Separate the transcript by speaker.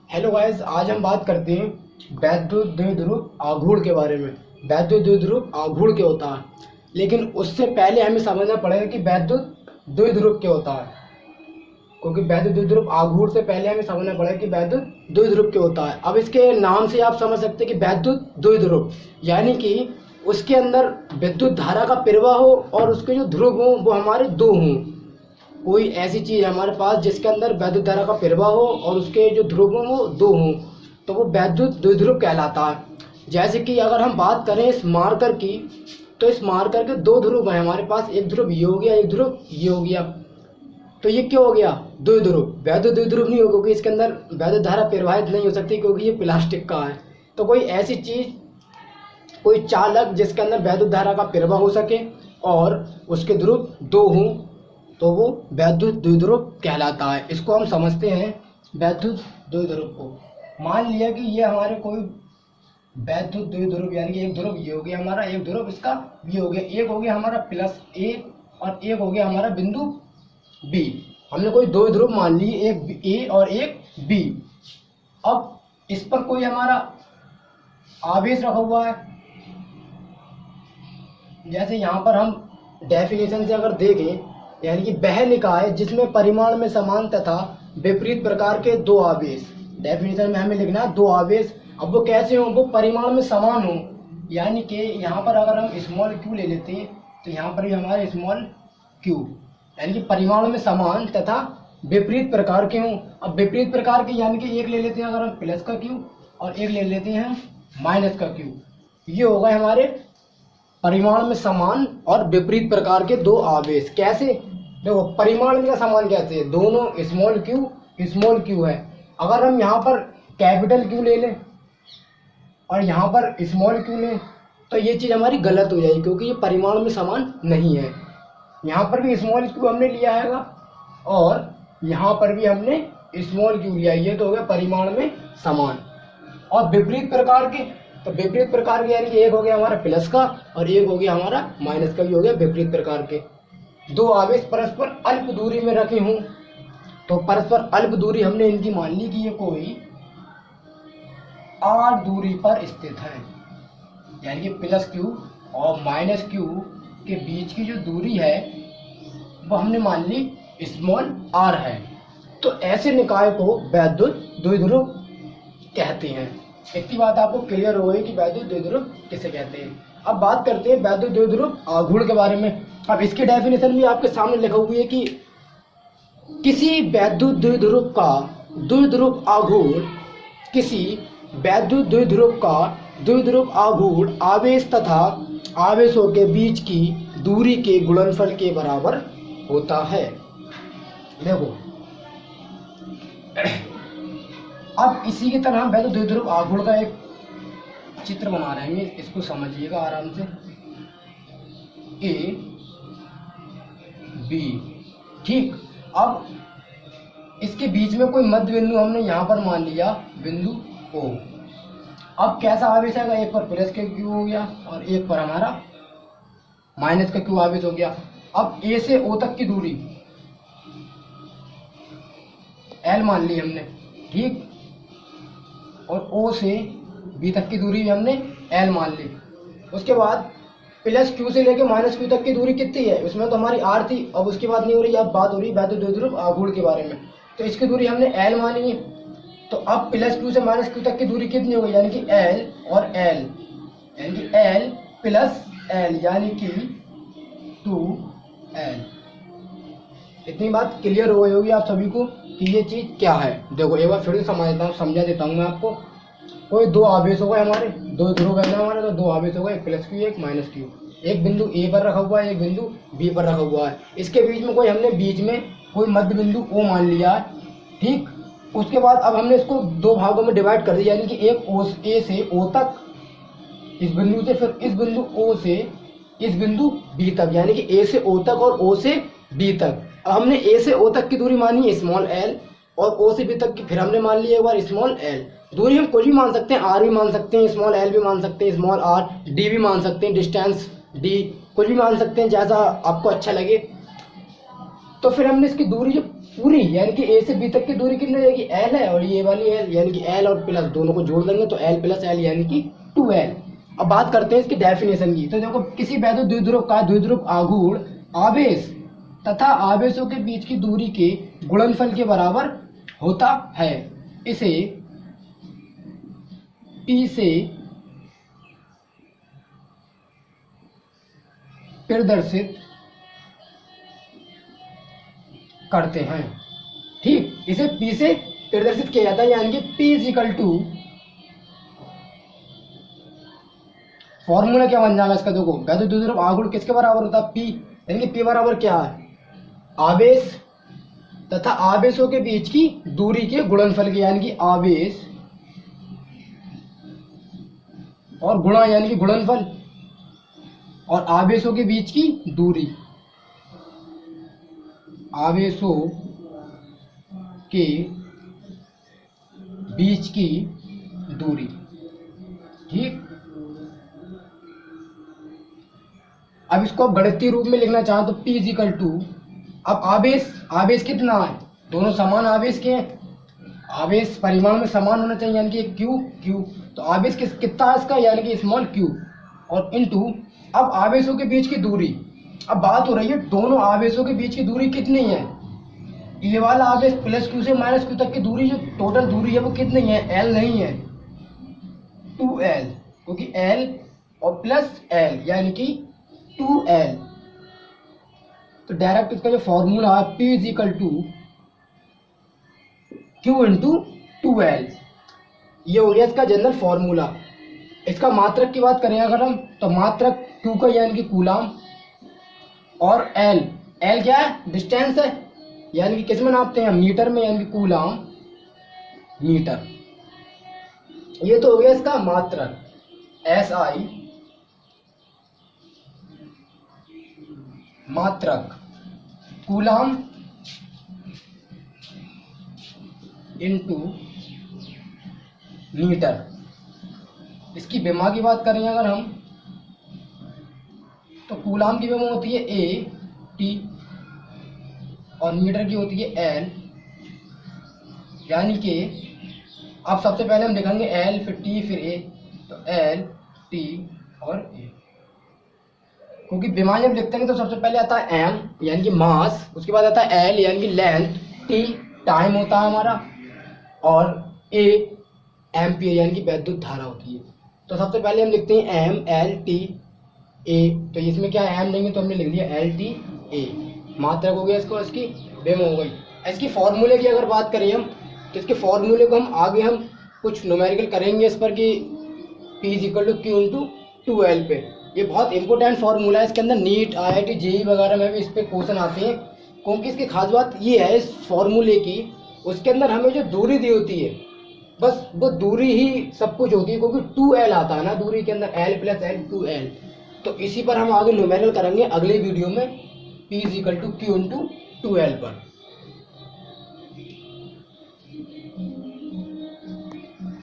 Speaker 1: Hello guys, आज हम बात करते हैं वैद्युत द्विध्रुव आघूर्ण के बारे में। वैद्युत द्विध्रुव आघूर्ण क्या होता है, लेकिन उससे पहले हमें समझना पड़ेगा कि वैद्युत द्विध्रुव क्या होता है, क्योंकि वैद्युत द्विध्रुव आघूर्ण से पहले हमें समझना पड़ेगा कि वैद्युत द्विध्रुव क्या होता है। अब इसके नाम से आप समझ सकते हैं कि वैद्युत द्विध्रुव यानी कि उसके अंदर विद्युत धारा का प्रवाह हो और उसके जो ध्रुव हों वो हमारे दो हों। कोई ऐसी चीज़ हमारे पास जिसके अंदर वैद्युत धारा का प्रवाह हो और उसके जो ध्रुव हों वो दो हों, तो वो वैद्युत द्विध्रुव कहलाता है। जैसे कि अगर हम बात करें इस मार्कर की, तो इस मार्कर के दो ध्रुव हैं हमारे पास, एक ध्रुव ये हो गया, एक ध्रुव ये हो गया। तो ये क्या हो गया? द्विध्रुव। वैद्युत द्विध्रुव नहीं हो, क्योंकि इसके अंदर वैद्युत धारा प्रवाहित नहीं हो सकती, क्योंकि ये प्लास्टिक का है। तो कोई ऐसी चीज़, कोई चालक जिसके अंदर वैद्युत धारा का प्रवाह हो सके और उसके ध्रुव दो हों, तो वो वैद्युत द्विध्रुव कहलाता है। इसको हम समझते हैं वैद्युत द्विध्रुव को। मान लिया कि ये हमारे कोई वैद्युत द्विध्रुव यानी कि एक ध्रुव ये हो गया हमारा, एक ध्रुव इसका ये हो गया, एक हो गया हमारा प्लस ए और एक हो गया हमारा बिंदु बी। हमने कोई दो ध्रुव मान लिए, एक ए और एक बी। अब इस पर कोई हमारा आवेश रखा हुआ है। जैसे यहाँ पर हम डेफिनेशन से अगर देखें, यानी कि वह निकाय जिसमें परिमाण में समान तथा विपरीत प्रकार के दो आवेश, डेफिनेशन में हमें लिखना है दो आवेश। अब वो कैसे हों? वो परिमाण में समान हो, यानी कि यहाँ पर अगर हम स्मॉल क्यू ले लेते हैं तो यहाँ पर भी हमारे स्मॉल क्यू, यानी कि परिमाण में समान तथा विपरीत प्रकार के हों। अब विपरीत प्रकार के यानी कि एक ले लेते हैं अगर हम प्लस का क्यू और एक ले लेते हैं माइनस का क्यू, ये होगा हमारे परिमाण में समान और विपरीत प्रकार के दो आवेश। कैसे? देखो, परिमाण में समान कैसे? दोनों स्मॉल क्यू है। अगर हम यहाँ पर कैपिटल क्यू ले लें और यहाँ पर स्मॉल क्यू लें तो ये चीज़ हमारी गलत हो जाएगी, क्योंकि ये परिमाण में समान नहीं है। यहाँ पर भी स्मॉल क्यू हमने लिया है और यहाँ पर भी हमने स्मॉल क्यू लिया, ये तो हो गया परिमाण में समान। और विपरीत प्रकार के, तो विपरीत प्रकार के यानी कि एक हो गया हमारा प्लस का और एक हो गया हमारा माइनस का, भी हो गया विपरीत प्रकार के। दो आवेश परस्पर अल्प दूरी में रखे हों, तो परस्पर अल्प दूरी हमने इनकी मान ली कि ये कोई r दूरी पर स्थित है, यानी कि प्लस क्यू और माइनस क्यू के बीच की जो दूरी है वो हमने मान ली स्मॉल r है। तो ऐसे निकाय को वैद्युत द्विध्रुव कहते हैं। इतनी बात आपको क्लियर हो गई कि वैद्युत द्विध्रुव किसे कहते हैं। अब बात करते हैं वैद्युत द्विध्रुव आघूर्ण के बारे में। अब इसकी डेफिनेशन भी आपके सामने लिखा हुई है कि किसी वैद्युत द्विध्रुव का द्विध्रुव आघूर्ण, किसी वैद्युत द्विध्रुव का द्विध्रुव आघूर्ण आवेश तथा आवेशों के बीच की दूरी के गुणनफल के बराबर होता है। देखो, अब इसी की तरह हम वैद्युत द्विध्रुव आघूर्ण का एक चित्र बना रहे हैं, इसको समझिएगा आराम से। ए बी, ठीक। अब इसके बीच में कोई मध्य बिंदु हमने यहाँ पर मान लिया बिंदु ओ। अब कैसा आवेश आएगा? एक पर प्लस का क्यू हो गया और एक पर हमारा माइनस का क्यू आवेश हो गया। अब ए से ओ तक की दूरी एल मान ली हमने, ठीक, और ओ से बी तक की दूरी भी हमने एल मान ली। उसके बाद प्लस क्यू से लेके माइनस क्यू तक की दूरी कितनी है? उसमें तो हमारी आर थी। अब उसकी बात नहीं हो रही, अब बात हो रही वैद्युत द्विध्रुव आघूर्ण के बारे में। तो इसकी दूरी हमने एल मानी है। तो अब प्लस क्यू से माइनस क्यू तक की दूरी कितनी हो गई? यानी कि एल और एल, यानी कि एल प्लस एल, यानी कि 2l। इतनी बात क्लियर हो गई होगी आप सभी को कि ये चीज़ क्या है। देखो, एक बार फिर से समझा देता हूँ मैं आपको। कोई दो आवेश हो गए हमारे, दो ध्रुव है ना हमारे, तो दो आवेश हो गए, एक प्लस क्यू एक माइनस क्यू। एक बिंदु ए पर रखा हुआ है, एक बिंदु बी पर रखा हुआ है। इसके बीच में कोई हमने बीच में कोई मध्य बिंदु ओ मान लिया है, ठीक। उसके बाद अब हमने इसको दो भागों में डिवाइड कर दिया, यानी कि एक ओ ए से ओ तक इस बिंदु से, फिर इस बिंदु ओ से इस बिंदु बी तक, यानी कि ए से ओ तक और ओ से बी तक। अब हमने ए से ओ तक की दूरी मानी स्मॉल एल और ओ से बी तक की फिर हमने मान ली एक बार स्मॉल एल। दूरी हम कुछ भी मान सकते हैं, आर भी मान सकते हैं, स्मॉल एल भी मान सकते हैं, स्मॉल आर, डी भी मान सकते हैं, डिस्टेंस डी कुछ भी मान सकते हैं, जैसा आपको अच्छा लगे। तो फिर हमने इसकी दूरी जो पूरी यानी कि ए से बी तक की दूरी कितनी हो जाएगी, एल है, और ये वाली एल यानी कि एल और प्लस दोनों को जोड़ देंगे तो एल प्लस एल यानी कि 2l। अब बात करते हैं इसकी डेफिनेशन की। तो देखो किसी वैद्युत द्विध्रुव का द्विध्रुव आघूर्ण आवेश तथा आवेशों के बीच की दूरी के गुणनफल के बराबर होता है। इसे P से प्रदर्शित करते हैं। ठीक, इसे P से प्रदर्शित किया जाता है यानी कि P is equal to, formula क्या बन जाएगा इसका, देखो वैद्युत द्विध्रुव आघूर्ण किसके बराबर होता है, P, यानी कि P बराबर क्या है, आवेश तथा आवेशों के बीच की दूरी के गुणनफल के, यानी कि आवेश और गुणा यानी कि गुणनफल, और आवेशों के बीच की दूरी, आवेशों के बीच की दूरी। ठीक, अब इसको आप गणितीय रूप में लिखना चाहें तो P इज इक्वल टू, अब आवेश कितना है, दोनों समान आवेश के हैं, आवेश परिमाण में समान होना चाहिए यानी कि क्यू, तो आवेश कितना है इसका, यानी कि स्मॉल क्यू, और इनटू अब आवेशों के बीच की दूरी। अब बात हो रही है दोनों आवेशों के बीच की दूरी कितनी है, ये वाला आवेश प्लस क्यू से माइनस क्यू तक की दूरी, जो टोटल दूरी है वो कितनी है, एल नहीं है 2l, क्योंकि एल और प्लस एल यानी कि 2l। तो डायरेक्ट इसका जो फॉर्मूला है P is equal to Q into 2l, ये हो गया इसका जनरल फॉर्मूला। इसका मात्रक की बात करें अगर हम, तो मात्रक Q का यानी कि कूलाम, और L क्या है, डिस्टेंस है, यानी कि किस में नापते हैं, मीटर में, यानी कि कूलाम मीटर। ये तो हो गया इसका मात्रक, SI मात्रक, कूलाम इनटू मीटर। इसकी विमा की बात करें अगर हम, तो कूलाम की विमा होती है A/T और मीटर की होती है L, यानी कि अब सबसे पहले हम लिखेंगे L फिर T फिर A, तो L T और A, क्योंकि विमा जब लिखते हैं तो सबसे पहले आता है M यानी कि मास, उसके बाद आता है L यानी कि लेंथ, T टाइम होता है हमारा, और A एम्पियर यानी कि वैद्युत धारा होती है। तो सबसे पहले हम लिखते हैं M L T A, तो इसमें क्या है M लेंगे तो हमने लिख दिया L T A, मात्रक हो गया इसको, इसकी बेम हो गई। इसकी फॉर्मूले की अगर बात करें हम, तो इसके फॉर्मूले को हम आगे हम कुछ न्यूमेरिकल करेंगे इस पर कि P is equal to Q into 2l पे। ये बहुत इंपॉर्टेंट फार्मूला है, इसके अंदर नीट IIT JEE वगैरह में भी इस पे क्वेश्चन आते हैं, क्योंकि इसकी खास बात ये है इस फार्मूले की, उसके अंदर हमें जो दूरी दी होती है बस वो दूरी ही सब कुछ होती है, क्योंकि 2l आता है ना दूरी के अंदर, L प्लस L 2l। तो इसी पर हम आगे न्यूमेरिकल करेंगे अगले वीडियो में P is equal to Q into 2l पर।